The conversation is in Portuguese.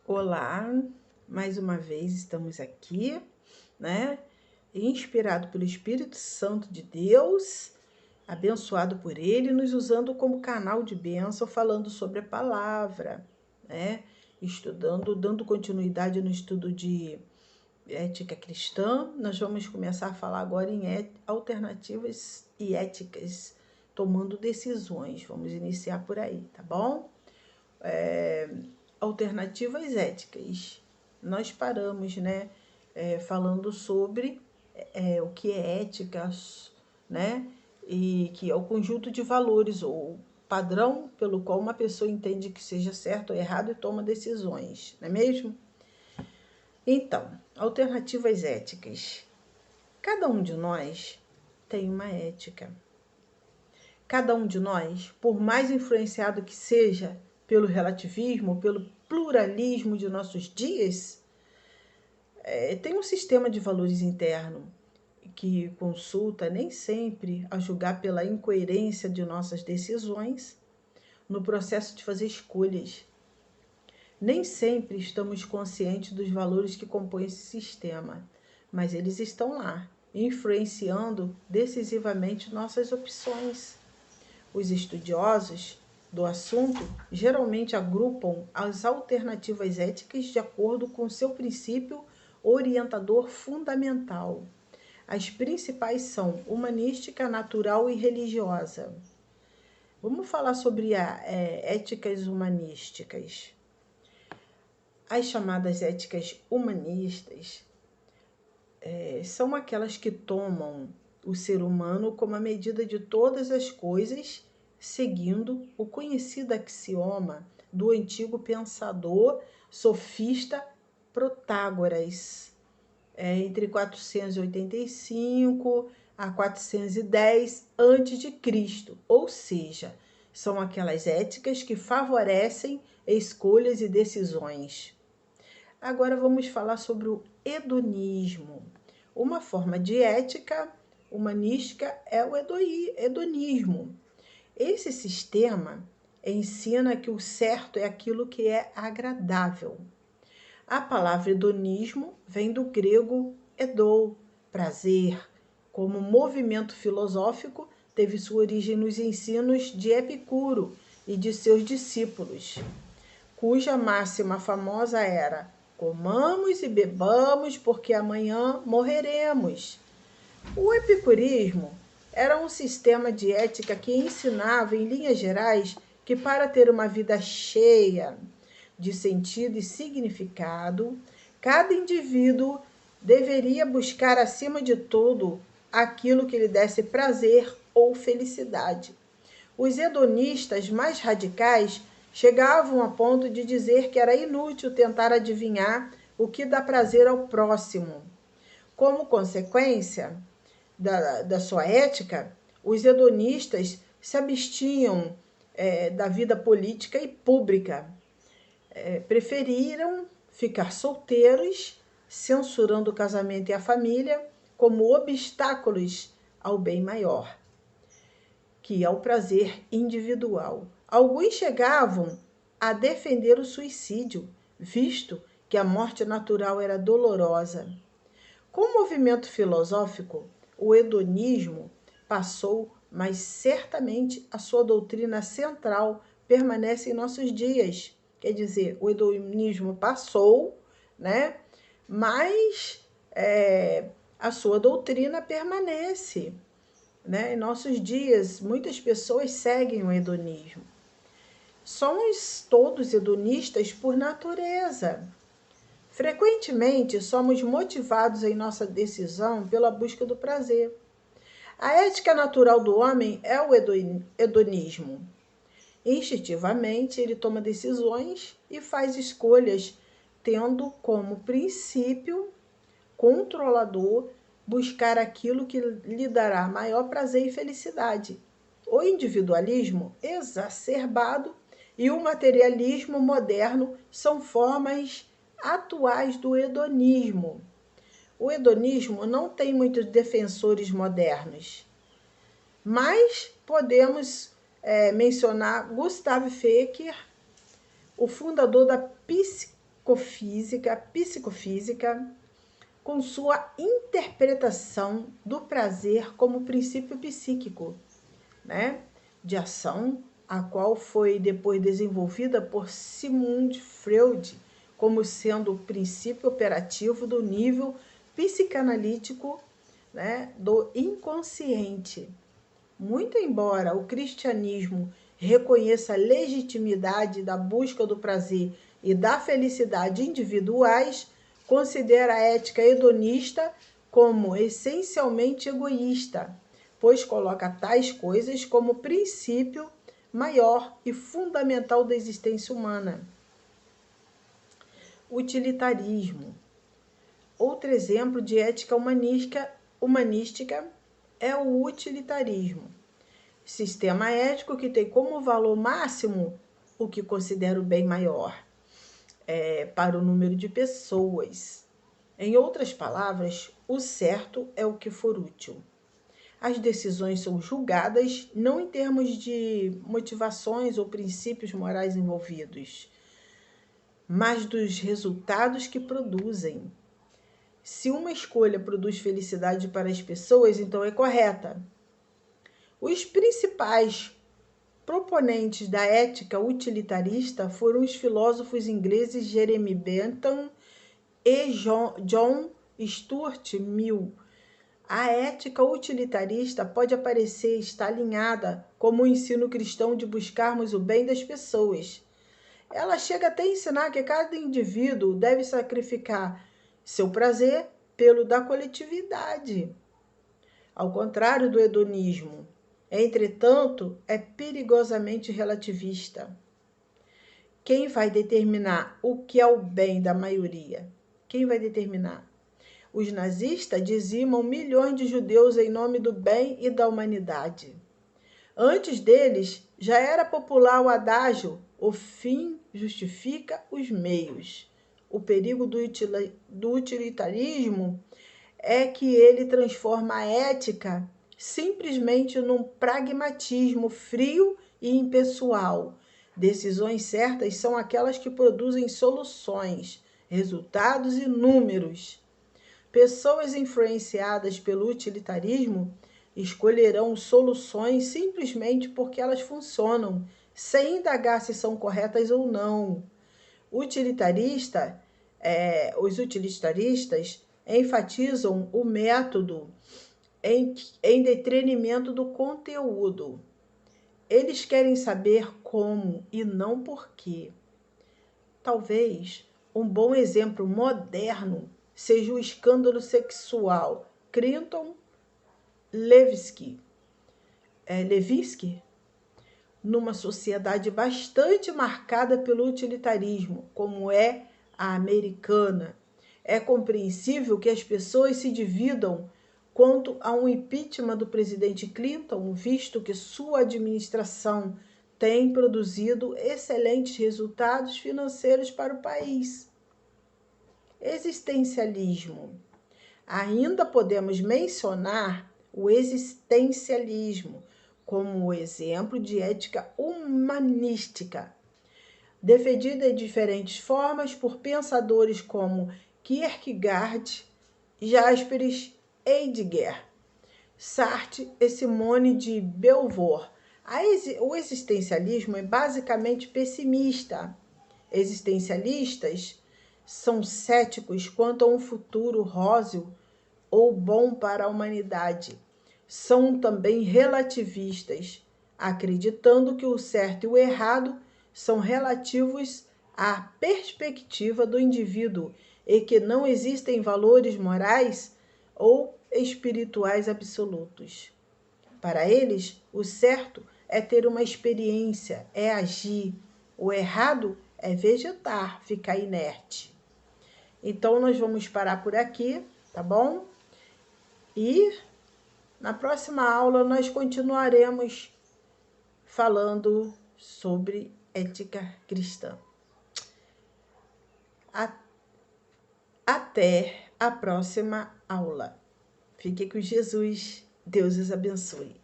Olá, mais uma vez estamos aqui, né? Inspirado pelo Espírito Santo de Deus, abençoado por Ele, nos usando como canal de bênção, falando sobre a palavra, né? Estudando, dando continuidade no estudo de ética cristã. Nós vamos começar a falar agora em alternativas e éticas, tomando decisões. Vamos iniciar por aí, tá bom? Alternativas éticas. Nós paramos, né, falando sobre o que é ética, né, e que é o conjunto de valores ou padrão pelo qual uma pessoa entende que seja certo ou errado e toma decisões, não é mesmo? Então, alternativas éticas. Cada um de nós tem uma ética. Cada um de nós, por mais influenciado que seja pelo relativismo, pelo pluralismo de nossos dias, tem um sistema de valores interno que consulta nem sempre a julgar pela incoerência de nossas decisões no processo de fazer escolhas. Nem sempre estamos conscientes dos valores que compõem esse sistema, mas eles estão lá, influenciando decisivamente nossas opções. Os estudiosos do assunto geralmente agrupam as alternativas éticas de acordo com seu princípio orientador fundamental. As principais são humanística, natural e religiosa. Vamos falar sobre éticas humanísticas. As chamadas éticas humanistas são aquelas que tomam o ser humano como a medida de todas as coisas, seguindo o conhecido axioma do antigo pensador sofista Protágoras, entre 485 a 410 a.C., ou seja, são aquelas éticas que favorecem escolhas e decisões. Agora vamos falar sobre o hedonismo. Uma forma de ética humanística é o hedonismo. Esse sistema ensina que o certo é aquilo que é agradável. A palavra hedonismo vem do grego edou, prazer. Como movimento filosófico, teve sua origem nos ensinos de Epicuro e de seus discípulos, cuja máxima famosa era: comamos e bebamos, porque amanhã morreremos. O epicurismo era um sistema de ética que ensinava, em linhas gerais, que para ter uma vida cheia de sentido e significado, cada indivíduo deveria buscar, acima de tudo, aquilo que lhe desse prazer ou felicidade. Os hedonistas mais radicais chegavam a ponto de dizer que era inútil tentar adivinhar o que dá prazer ao próximo. Como consequência da sua ética, os hedonistas se abstinham da vida política e pública. Preferiram ficar solteiros, censurando o casamento e a família como obstáculos ao bem maior, que é o prazer individual. Alguns chegavam a defender o suicídio, visto que a morte natural era dolorosa. Com o movimento filosófico, o hedonismo passou, mas certamente a sua doutrina central permanece em nossos dias. Quer dizer, o hedonismo passou, né? Mas a sua doutrina permanece, né? Em nossos dias, muitas pessoas seguem o hedonismo. Somos todos hedonistas por natureza. Frequentemente, somos motivados em nossa decisão pela busca do prazer. A ética natural do homem é o hedonismo. Instintivamente, ele toma decisões e faz escolhas, tendo como princípio controlador buscar aquilo que lhe dará maior prazer e felicidade. O individualismo exacerbado e o materialismo moderno são formas atuais do hedonismo. O hedonismo não tem muitos defensores modernos, mas podemos mencionar Gustav Fekir, o fundador da psicofísica, com sua interpretação do prazer como princípio psíquico, né, de ação, a qual foi depois desenvolvida por Sigmund Freud como sendo o princípio operativo do nível psicanalítico, né, do inconsciente. Muito embora o cristianismo reconheça a legitimidade da busca do prazer e da felicidade individuais, considera a ética hedonista como essencialmente egoísta, pois coloca tais coisas como princípio maior e fundamental da existência humana. Utilitarismo. Outro exemplo de ética humanística é o utilitarismo. Sistema ético que tem como valor máximo o que considera o bem maior para o número de pessoas. Em outras palavras, o certo é o que for útil. As decisões são julgadas não em termos de motivações ou princípios morais envolvidos, mas dos resultados que produzem. Se uma escolha produz felicidade para as pessoas, então é correta. Os principais proponentes da ética utilitarista foram os filósofos ingleses Jeremy Bentham e John Stuart Mill. A ética utilitarista pode parecer estar alinhada como o ensino cristão de buscarmos o bem das pessoas. Ela chega até a ensinar que cada indivíduo deve sacrificar seu prazer pelo da coletividade. Ao contrário do hedonismo, entretanto, é perigosamente relativista. Quem vai determinar o que é o bem da maioria? Quem vai determinar? Os nazistas dizimam milhões de judeus em nome do bem e da humanidade. Antes deles, já era popular o adágio: o fim justifica os meios. O perigo do utilitarismo é que ele transforma a ética simplesmente num pragmatismo frio e impessoal. Decisões certas são aquelas que produzem soluções, resultados e números. Pessoas influenciadas pelo utilitarismo escolherão soluções simplesmente porque elas funcionam, sem indagar se são corretas ou não. Os utilitaristas enfatizam o método em detrimento do conteúdo. Eles querem saber como e não porquê. Talvez um bom exemplo moderno seja o escândalo sexual Clinton Lewinsky, numa sociedade bastante marcada pelo utilitarismo, como é a americana. É compreensível que as pessoas se dividam quanto a um impeachment do presidente Clinton, visto que sua administração tem produzido excelentes resultados financeiros para o país. Existencialismo. Ainda podemos mencionar o existencialismo como exemplo de ética humanística, defendida de diferentes formas por pensadores como Kierkegaard, Jaspers, Heidegger, Sartre e Simone de Beauvoir. O existencialismo é basicamente pessimista. Existencialistas são céticos quanto a um futuro róseo ou bom para a humanidade. São também relativistas, acreditando que o certo e o errado são relativos à perspectiva do indivíduo e que não existem valores morais ou espirituais absolutos. Para eles, o certo é ter uma experiência, é agir. O errado é vegetar, ficar inerte. Então, nós vamos parar por aqui, tá bom? E na próxima aula nós continuaremos falando sobre ética cristã. Até a próxima aula. Fique com Jesus. Deus os abençoe.